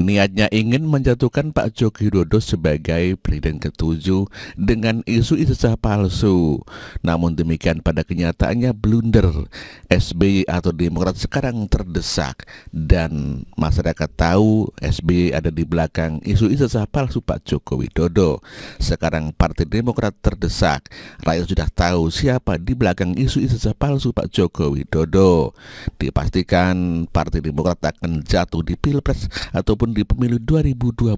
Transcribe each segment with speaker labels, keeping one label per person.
Speaker 1: Niatnya ingin menjatuhkan Pak Joko Widodo sebagai presiden ke-7 dengan isu ijazah palsu. Namun demikian pada kenyataannya blunder. SBY atau Demokrat sekarang terdesak dan masyarakat tahu SBY ada di belakang isu ijazah palsu Pak Joko Widodo. Sekarang Partai Demokrat terdesak. Rakyat sudah tahu siapa di belakang isu ijazah palsu Pak Joko Widodo. Dipastikan Partai Demokrat akan jatuh di Pilpres ataupun di pemilu 2029.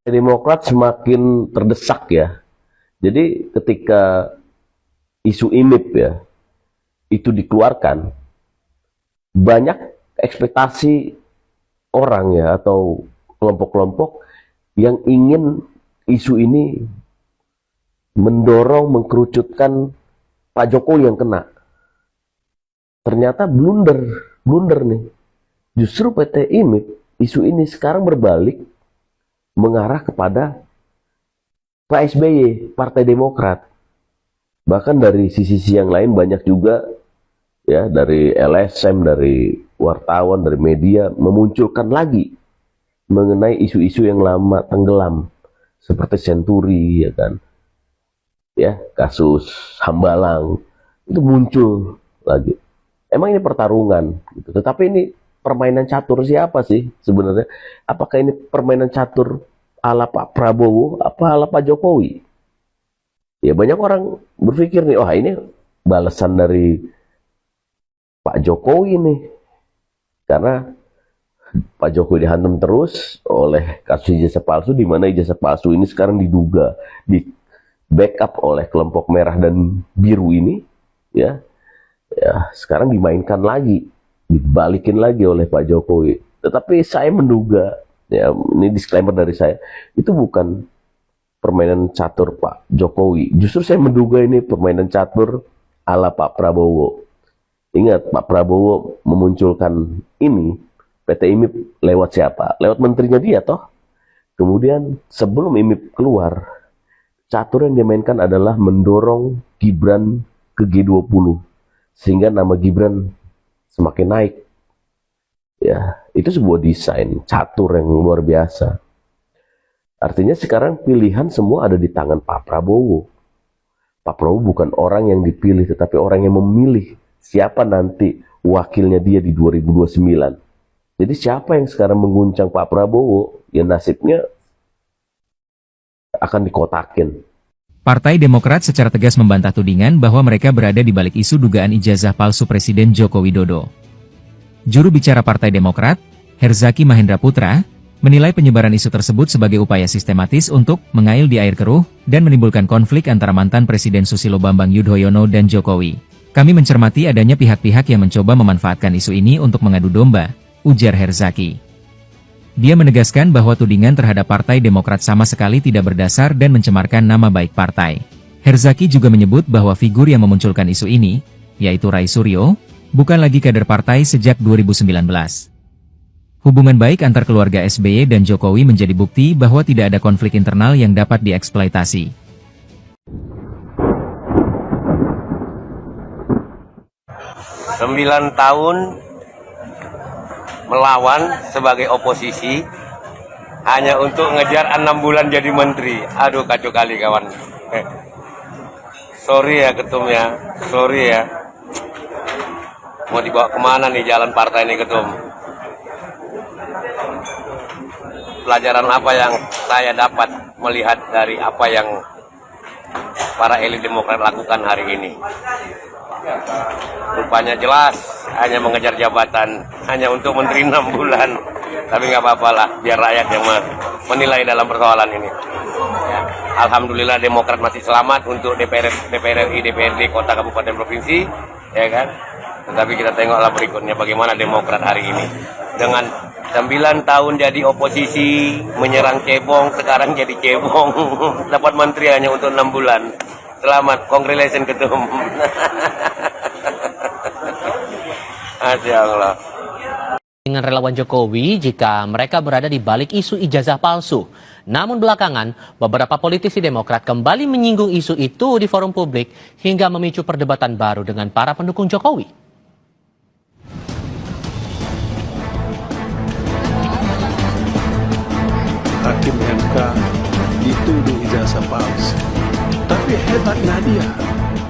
Speaker 2: Demokrat semakin terdesak ya. Jadi ketika isu IMIP ya itu dikeluarkan, banyak ekspektasi orang ya atau kelompok-kelompok yang ingin isu ini mendorong, mengkerucutkan Pak Jokowi yang kena. Ternyata blunder nih. Justru PT IMIP, isu ini sekarang berbalik mengarah kepada Pak SBY, Partai Demokrat. Bahkan dari sisi yang lain banyak juga ya, dari LSM, dari wartawan, dari media memunculkan lagi mengenai isu-isu yang lama tenggelam seperti Senturi ya kan. Ya, kasus Hambalang itu muncul lagi. Emang ini pertarungan gitu. Tetapi ini permainan catur siapa sih sebenarnya? Apakah ini permainan catur ala Pak Prabowo apa ala Pak Jokowi? Ya banyak orang berpikir nih, wah ini balasan dari Pak Jokowi nih. Karena Pak Jokowi dihantam terus oleh kasus ijazah palsu, di mana ijazah palsu ini sekarang diduga di backup oleh kelompok merah dan biru ini, ya sekarang dimainkan lagi, dibalikin lagi oleh Pak Jokowi. Tetapi saya menduga, ya ini disclaimer dari saya, itu bukan permainan catur Pak Jokowi. Justru saya menduga ini permainan catur ala Pak Prabowo. Ingat, Pak Prabowo memunculkan ini PT IMIP lewat siapa? Lewat menterinya dia toh. Kemudian sebelum IMIP keluar, catur yang dimainkan adalah mendorong Gibran ke G20 sehingga nama Gibran semakin naik. Ya, itu sebuah desain catur yang luar biasa. Artinya sekarang pilihan semua ada di tangan Pak Prabowo. Pak Prabowo bukan orang yang dipilih, tetapi orang yang memilih siapa nanti wakilnya dia di 2029. Jadi siapa yang sekarang mengguncang Pak Prabowo, ya nasibnya akan dikotakin.
Speaker 3: Partai Demokrat secara tegas membantah tudingan bahwa mereka berada di balik isu dugaan ijazah palsu Presiden Joko Widodo. Juru bicara Partai Demokrat, Herzaki Mahendra Putra, menilai penyebaran isu tersebut sebagai upaya sistematis untuk mengail di air keruh dan menimbulkan konflik antara mantan Presiden Susilo Bambang Yudhoyono dan Jokowi. Kami mencermati adanya pihak-pihak yang mencoba memanfaatkan isu ini untuk mengadu domba, ujar Herzaki. Dia menegaskan bahwa tudingan terhadap Partai Demokrat sama sekali tidak berdasar dan mencemarkan nama baik partai. Herzaki juga menyebut bahwa figur yang memunculkan isu ini, yaitu Rai Suryo, bukan lagi kader partai sejak 2019. Hubungan baik antar keluarga SBY dan Jokowi menjadi bukti bahwa tidak ada konflik internal yang dapat dieksploitasi.
Speaker 4: 9 tahun melawan sebagai oposisi hanya untuk ngejar 6 bulan jadi menteri. Aduh, kacau kali kawan. Sorry ya ketum ya, sorry ya. Mau dibawa kemana nih jalan partai ini ketum? Pelajaran apa yang saya dapat melihat dari apa yang para elit Demokrat lakukan hari ini? Rupanya jelas hanya mengejar jabatan, hanya untuk menteri 6 bulan. Tapi nggak apa-apa lah, biar rakyat yang menilai dalam persoalan ini. Alhamdulillah Demokrat masih selamat untuk DPR RI, DPRD, kota, kabupaten, provinsi, ya kan. Tetapi kita tengoklah berikutnya bagaimana Demokrat hari ini. Dengan 9 tahun jadi oposisi, menyerang cebong, sekarang jadi cebong. Dapat menteri hanya untuk 6 bulan. Selamat, congratulations ketum. Masya Allah.
Speaker 5: Dengan relawan Jokowi jika mereka berada di balik isu ijazah palsu. Namun belakangan, beberapa politisi Demokrat kembali menyinggung isu itu di forum publik hingga memicu perdebatan baru dengan para pendukung Jokowi.
Speaker 6: Hakim MK dituduh ijazah palsu. Tapi hebatnya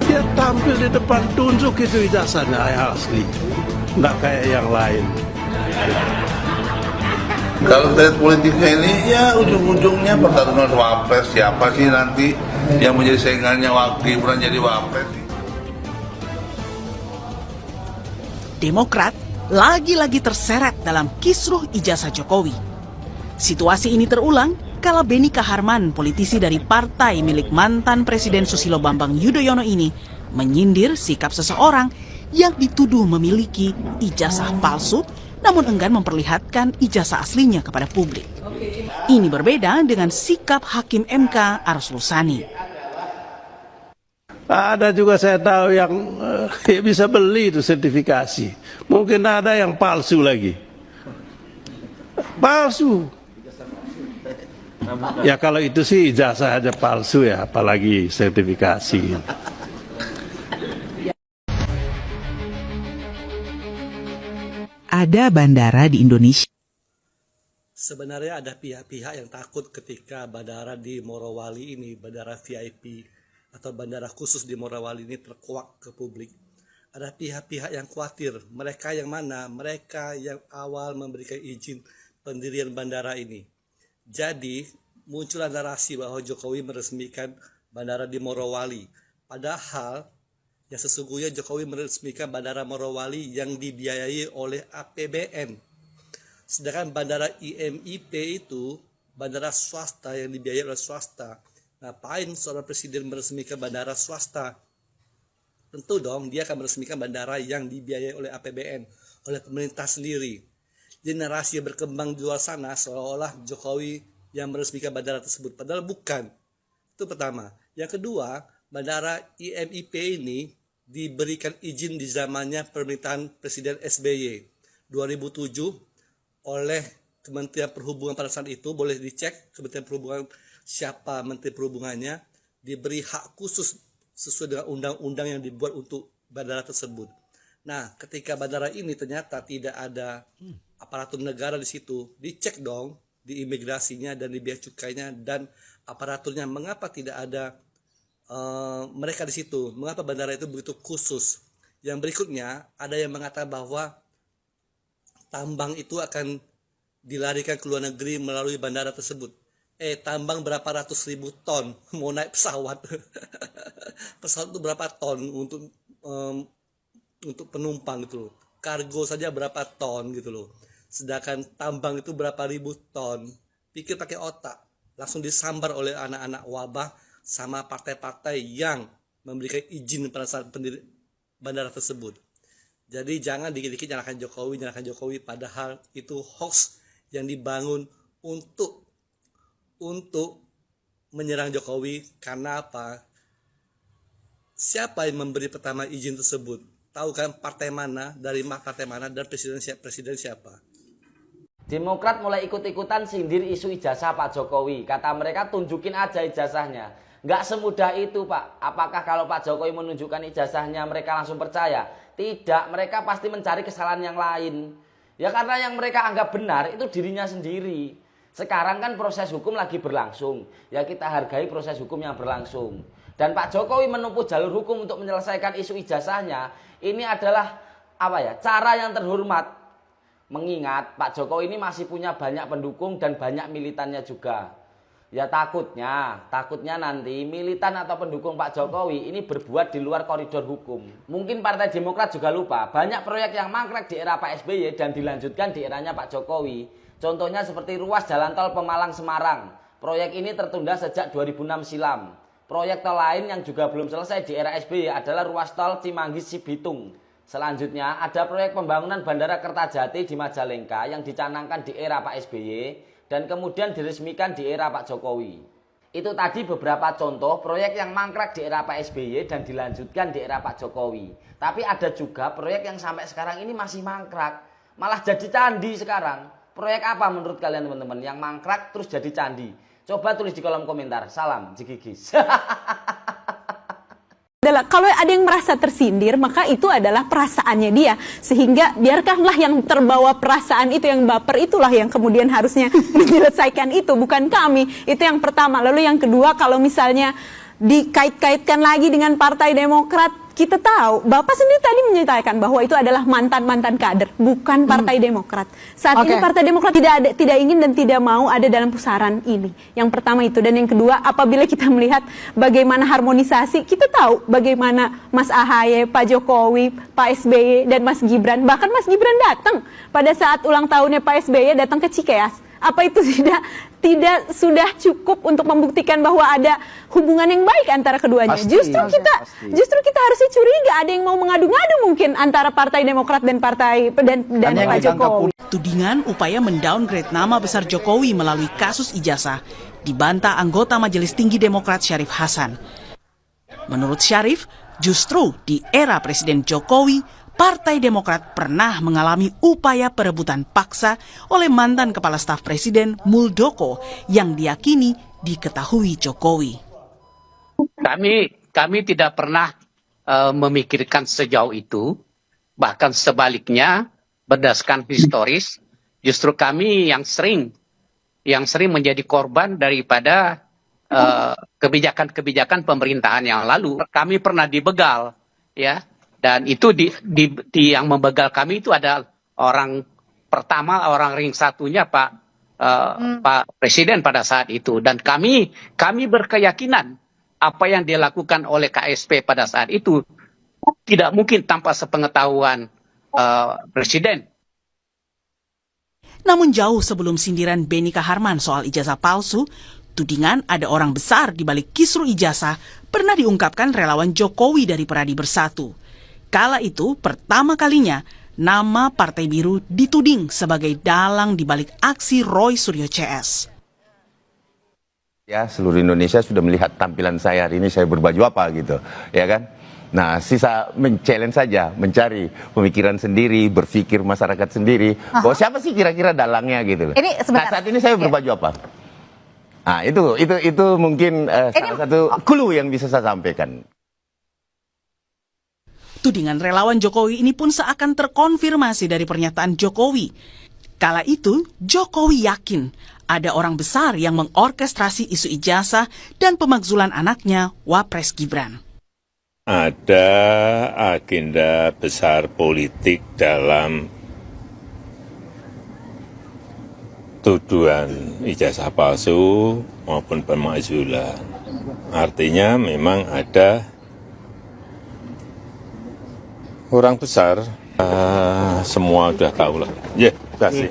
Speaker 6: dia tampil di depan tunjuk itu ijazahnya yang asli, nggak kayak yang lain.
Speaker 7: Kalau dari politiknya ini ya ujung-ujungnya pertarungan wapres, siapa sih nanti yang menjadi saingannya Gibran jadi wapres.
Speaker 8: Demokrat lagi-lagi terseret dalam kisruh ijazah Jokowi. Situasi ini terulang kala Beni Kaharman, politisi dari partai milik mantan Presiden Susilo Bambang Yudhoyono ini, menyindir sikap seseorang yang dituduh memiliki ijazah palsu namun enggan memperlihatkan ijazah aslinya kepada publik. Ini berbeda dengan sikap Hakim MK Arsul Sani.
Speaker 6: Ada juga saya tahu yang bisa beli itu sertifikasi. Mungkin ada yang palsu lagi. Palsu. Ya kalau itu sih ijazah aja palsu ya, apalagi sertifikasi.
Speaker 8: Ada bandara di Indonesia.
Speaker 9: Sebenarnya ada pihak-pihak yang takut ketika bandara di Morowali ini, bandara VIP atau bandara khusus di Morowali ini terkuak ke publik. Ada pihak-pihak yang khawatir, mereka yang mana? Mereka yang awal memberikan izin pendirian bandara ini. Jadi muncullah narasi bahwa Jokowi meresmikan bandara di Morowali. Padahal yang sesungguhnya Jokowi meresmikan bandara Morowali yang dibiayai oleh APBN. Sedangkan bandara IMIP itu bandara swasta yang dibiayai oleh swasta. Ngapain seorang presiden meresmikan bandara swasta? Tentu dong dia akan meresmikan bandara yang dibiayai oleh APBN, oleh pemerintah sendiri. Jadi narasi yang berkembang di luar sana seolah-olah Jokowi yang meresmikan bandara tersebut. Padahal bukan. Itu pertama. Yang kedua, bandara IMIP ini diberikan izin di zamannya pemerintahan Presiden SBY 2007 oleh Kementerian Perhubungan pada saat itu. Boleh dicek Kementerian Perhubungan siapa Menteri Perhubungannya, diberi hak khusus sesuai dengan undang-undang yang dibuat untuk bandara tersebut. Nah, ketika bandara ini ternyata tidak ada aparatur negara di situ, dicek dong di imigrasinya dan di bea cukainya dan aparaturnya, mengapa tidak ada mereka di situ? Mengapa bandara itu begitu khusus? Yang berikutnya ada yang mengatakan bahwa tambang itu akan dilarikan ke luar negeri melalui bandara tersebut. Tambang berapa ratus ribu ton, mau naik pesawat. Pesawat itu berapa ton untuk penumpang gitu loh. Kargo saja berapa ton gitu loh. Sedangkan tambang itu berapa ribu ton. Pikir pakai otak. Langsung disambar oleh anak-anak wabah sama partai-partai yang memberikan izin pada saat pendiri bandara tersebut. Jadi jangan dikit-dikit nyalakan Jokowi, padahal itu hoax yang dibangun untuk menyerang Jokowi. Karena apa? Siapa yang memberi pertama izin tersebut? Tahu kan partai mana, dari partai mana, dan presiden siapa?
Speaker 10: Demokrat mulai ikut-ikutan sindir isu ijazah Pak Jokowi. Kata mereka tunjukin aja ijazahnya. Nggak semudah itu Pak. Apakah kalau Pak Jokowi menunjukkan ijazahnya mereka langsung percaya? Tidak, mereka pasti mencari kesalahan yang lain. Ya karena yang mereka anggap benar itu dirinya sendiri. Sekarang kan proses hukum lagi berlangsung. Ya kita hargai proses hukum yang berlangsung. Dan Pak Jokowi menempuh jalur hukum untuk menyelesaikan isu ijazahnya. Ini adalah cara yang terhormat. Mengingat Pak Jokowi ini masih punya banyak pendukung dan banyak militannya juga. Ya takutnya nanti militan atau pendukung Pak Jokowi ini berbuat di luar koridor hukum. Mungkin Partai Demokrat juga lupa, banyak proyek yang mangkrak di era Pak SBY dan dilanjutkan di eranya Pak Jokowi. Contohnya seperti ruas jalan tol Pemalang-Semarang. Proyek ini tertunda sejak 2006 silam. Proyek tol lain yang juga belum selesai di era SBY adalah ruas tol Cimanggis-Cibitung. Selanjutnya ada proyek pembangunan Bandara Kertajati di Majalengka yang dicanangkan di era Pak SBY dan kemudian diresmikan di era Pak Jokowi. Itu tadi beberapa contoh proyek yang mangkrak di era Pak SBY dan dilanjutkan di era Pak Jokowi. Tapi ada juga proyek yang sampai sekarang ini masih mangkrak, malah jadi candi sekarang. Proyek apa menurut kalian teman-teman yang mangkrak terus jadi candi? Coba tulis di kolom komentar. Salam Jigigis.
Speaker 11: adalah kalau ada yang merasa tersindir, maka itu adalah perasaannya dia, sehingga biarkanlah yang terbawa perasaan itu, yang baper itulah yang kemudian harusnya menyelesaikan itu, bukan kami. Itu yang pertama. Lalu yang kedua, kalau misalnya dikait-kaitkan lagi dengan Partai Demokrat, kita tahu Bapak sendiri tadi menyatakan bahwa itu adalah mantan-mantan kader, bukan Partai Demokrat. Saat ini Partai Demokrat tidak ingin dan tidak mau ada dalam pusaran ini. Yang pertama itu, dan yang kedua, apabila kita melihat bagaimana harmonisasi, kita tahu bagaimana Mas Ahaye, Pak Jokowi, Pak SBY dan Mas Gibran, bahkan Mas Gibran datang pada saat ulang tahunnya Pak SBY datang ke Cikeas. Apa itu tidak sudah cukup untuk membuktikan bahwa ada hubungan yang baik antara keduanya? Justru kita harusnya curiga ada yang mau mengadu-ngadu mungkin antara Partai Demokrat dan Pak Jokowi.
Speaker 8: Tudingan upaya mendowngrade nama besar Jokowi melalui kasus ijazah dibantah anggota Majelis Tinggi Demokrat Syarif Hasan. Menurut Syarif, justru di era Presiden Jokowi, Partai Demokrat pernah mengalami upaya perebutan paksa oleh mantan Kepala Staf Presiden Muldoko yang diyakini diketahui Jokowi.
Speaker 12: Kami tidak pernah memikirkan sejauh itu, bahkan sebaliknya berdasarkan historis, justru kami yang sering menjadi korban daripada kebijakan-kebijakan pemerintahan yang lalu. Kami pernah dibegal, ya. Dan itu yang membegal kami itu ada orang pertama, orang ring satunya Pak Presiden pada saat itu. Dan kami berkeyakinan apa yang dilakukan oleh KSP pada saat itu tidak mungkin tanpa sepengetahuan Presiden.
Speaker 8: Namun jauh sebelum sindiran Beni Kaharman soal ijazah palsu, tudingan ada orang besar di balik kisru ijazah pernah diungkapkan relawan Jokowi dari Peradi Bersatu. Kala itu, pertama kalinya, nama Partai Biru dituding sebagai dalang di balik aksi Roy Suryo CS.
Speaker 13: Ya, seluruh Indonesia sudah melihat tampilan saya hari ini, saya berbaju apa gitu, ya kan? Nah, sisa men-challenge saja, mencari pemikiran sendiri, berpikir masyarakat sendiri, bahwa siapa sih kira-kira dalangnya gitu. Nah, saat ini saya berbaju apa? Nah, itu mungkin salah satu clue yang bisa saya sampaikan.
Speaker 8: Tudingan relawan Jokowi ini pun seakan terkonfirmasi dari pernyataan Jokowi. Kala itu, Jokowi yakin ada orang besar yang mengorkestrasi isu ijazah dan pemakzulan anaknya, Wapres Gibran.
Speaker 14: Ada agenda besar politik dalam tuduhan ijazah palsu maupun pemakzulan. Artinya memang ada orang besar, semua udah tahu lah. Ya, kasih.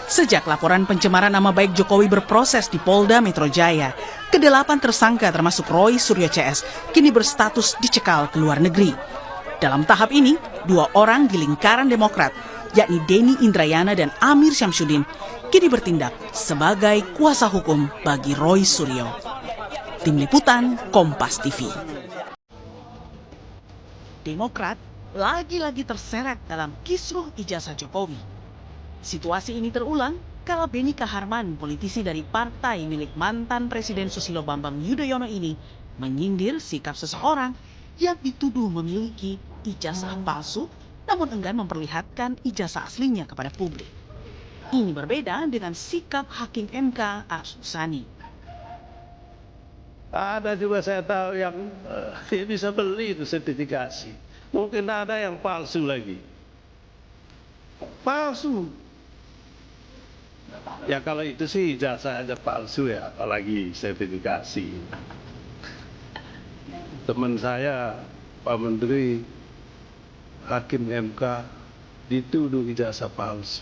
Speaker 8: Sejak laporan pencemaran nama baik Jokowi berproses di Polda Metro Jaya, ke-8 tersangka termasuk Roy Suryo CS kini berstatus dicekal ke luar negeri. Dalam tahap ini, 2 orang di lingkaran Demokrat, yakni Denny Indrayana dan Amir Syamsuddin, kini bertindak sebagai kuasa hukum bagi Roy Suryo. Tim Liputan, Kompas TV. Demokrat lagi-lagi terseret dalam kisruh ijazah Jokowi. Situasi ini terulang kala Beni Kaharman, politisi dari partai milik mantan Presiden Susilo Bambang Yudhoyono ini, menyindir sikap seseorang yang dituduh memiliki ijazah palsu namun enggan memperlihatkan ijazah aslinya kepada publik. Ini berbeda dengan sikap Hakim MK Arsusani.
Speaker 6: Ada juga saya tahu yang bisa beli itu sertifikasi. Mungkin ada yang palsu lagi. Palsu. Ya kalau itu sih ijazah aja palsu ya, apalagi sertifikasi. Teman saya, Pak Menteri, Hakim MK, dituduh ijazah palsu.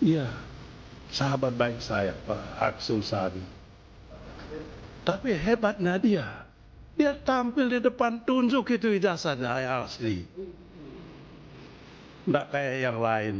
Speaker 6: Iya, sahabat baik saya, Pak Arsusani. Tapi hebatnya dia tampil di depan tunjuk itu ijazahnya yang asli. Nggak kayak yang lain.